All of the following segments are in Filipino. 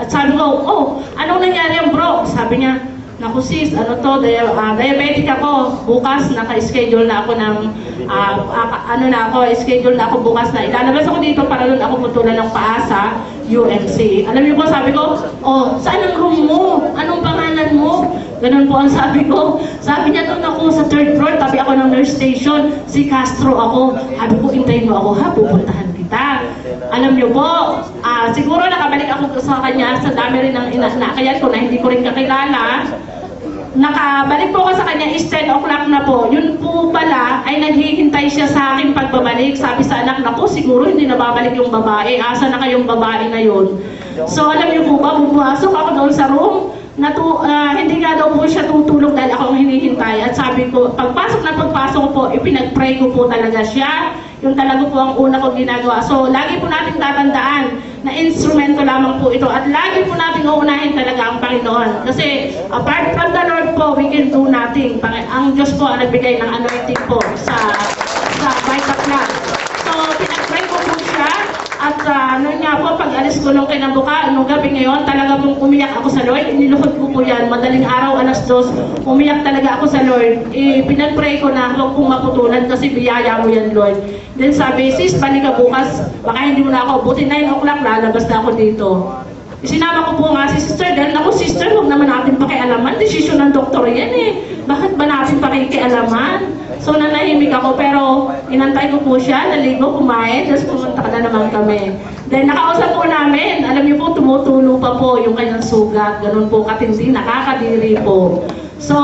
At sabi ko, oh, anong nangyari yan bro? Sabi niya, naku sis, ano to, diabetic ako. Bukas, naka-schedule na ako ng, schedule na ako bukas na. Ilalabas ako dito para doon ako putulan ng paa sa UMC. Alam niyo po, sabi ko, oh, saan ang room mo? Anong pangalan mo? Ganun po ang sabi ko. Sabi niya, doon ako sa 3rd floor, tabi ako ng nurse station. Si Castro ako. Sabi ko, hintayin mo ako ha, pupuntahan kita. Alam niyo po, siguro nakabalik ako sa kanya sa dami rin ng inakayat ko na hindi ko rin kakilala. Nakabalik po ako sa kanya is 10 o'clock na po. Yun po pala ay naghihintay siya sa akin pagbabalik. Sabi sa anak, naku, siguro hindi na babalik yung babae. Asa na kayong babae na yun? So alam niyo po ba, bumapasok ako doon sa room. Hindi nga daw po siya tutulog dahil ako ang hinihintay. At sabi ko, pagpasok ko po, ipinag-pray ko po talaga siya. Yung talaga po ang una kong ginagawa. So, lagi po natin tatandaan na instrumento lamang po ito. At lagi po natin uunahin talaga ang Panginoon. Kasi, apart from the Lord po, we can do nothing. Ang Diyos po ang nagbigay ng anointing po sa Vitaplus. So, pinag-pray ko po siya. At ano nga po, pag alis ko nung kinabuka, nung gabi ngayon, talaga pong umiyak ako sa Lord. Iniluhod ko po yan. Madaling araw, 2:00, umiyak talaga ako sa Lord. Pinag-pray ko na huwag kong maputulan kasi biyaya mo yan, Lord. Then sabi, sis, balik ka bukas. Baka hindi mo na ako. Buti 9 o'clock, lalabas na ako dito. Sinama ko po nga si sister. Dahil ako, sister, huwag naman natin pakialaman. Desisyon ng doktor yan eh. Bakit ba natin pakikialaman? So nanahimik ako pero inantay ko po siya, naligo, kumain, tapos pumunta na naman kami. Then nakausap po namin, alam niyo po tumutulo pa po yung kanyang sugat, ganun po katindi, nakakadiri po. So,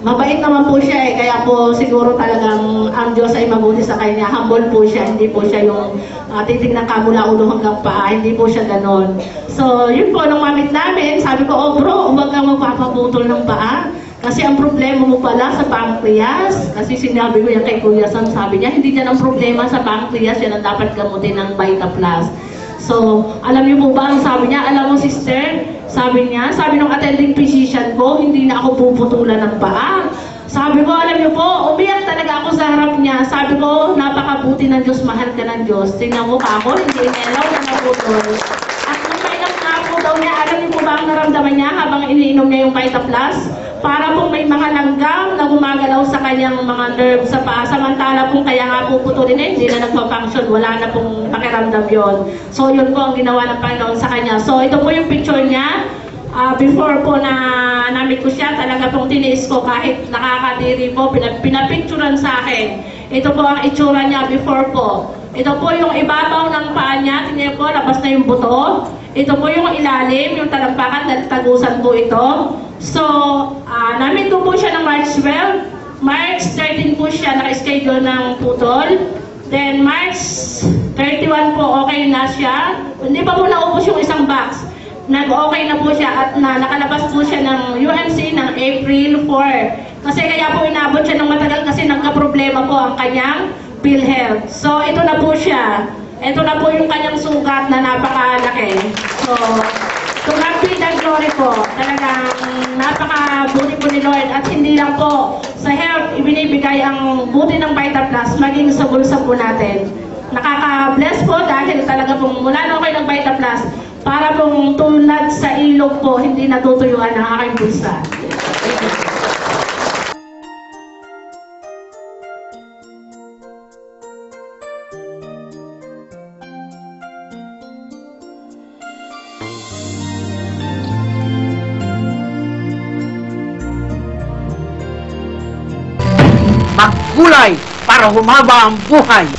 mabait naman po siya eh, kaya po siguro talagang ang Diyos ay mabuti sa kanya, humble po siya, hindi po siya yung titignan ka mula ulo hanggang paa, hindi po siya ganon. So, yun po, nung mamit namin, sabi ko, oh bro, huwag kang magpapaputol ng paa. Kasi ang problema mo pala sa pancreas, kasi sinabi ko yan kay Kuya Sam, sabi niya, hindi yan ang problema sa pancreas, yan ang dapat gamutin ng Vitaplus. So, alam niyo po ba ang sabi niya? Alam mo sister, sabi ng attending physician ko, hindi na ako puputulan ng paa. Sabi ko, alam niyo po, umiyak talaga ako sa harap niya. Sabi ko, napakabuti ng Diyos, mahal ka ng Diyos. Tingnan mo pa ako, hindi inelaw na naputol. At nung mainam na po daw niya, alam niyo po ba ang naramdaman niya habang iniinom niya yung Vitaplus? Para pong may mga langgam na gumagalaw sa kanyang mga nerves sa paa. Samantala pong kaya nga puputulin eh, hindi na nagpa-function, wala na pong pakiramdam yon. So yun po ang ginawa ng Panginoon sa kanya. So ito po yung picture niya. Before po na namit ko siya, talaga pong tiniis ko kahit nakakadiri po, pinapicturan sa akin. Ito po ang itsura niya before po. Ito po yung ibabaw ng paa niya, tingnan po, labas na yung buto. Ito po yung ilalim, yung talampakan, dahil tagusan po ito. So, namit ko po siya ng March 12. March 13 po siya, naka-schedule ng putol. Then, March 31 po, okay na siya. Hindi pa po naubos yung isang box. Nag-okay na po siya at nakalabas po siya ng UMC ng April 4. Kasi kaya po inabot siya ng matagal kasi nagka-problema po ang kanyang PhilHealth. So, ito na po siya. Ito na po yung kanyang sugat na napakalaki. So, to God be the glory po. Talagang napakabuti po ni Lord. At hindi lang po sa health, ibinibigay ang buti ng Vitaplus, maging sa bulsa po natin. Nakaka-bless po dahil talaga pong mula na ako ng Vitaplus, para pong tulad sa ilog po, hindi natutuyuan ang aking bulsa. Maggulay para humaba ang buhay.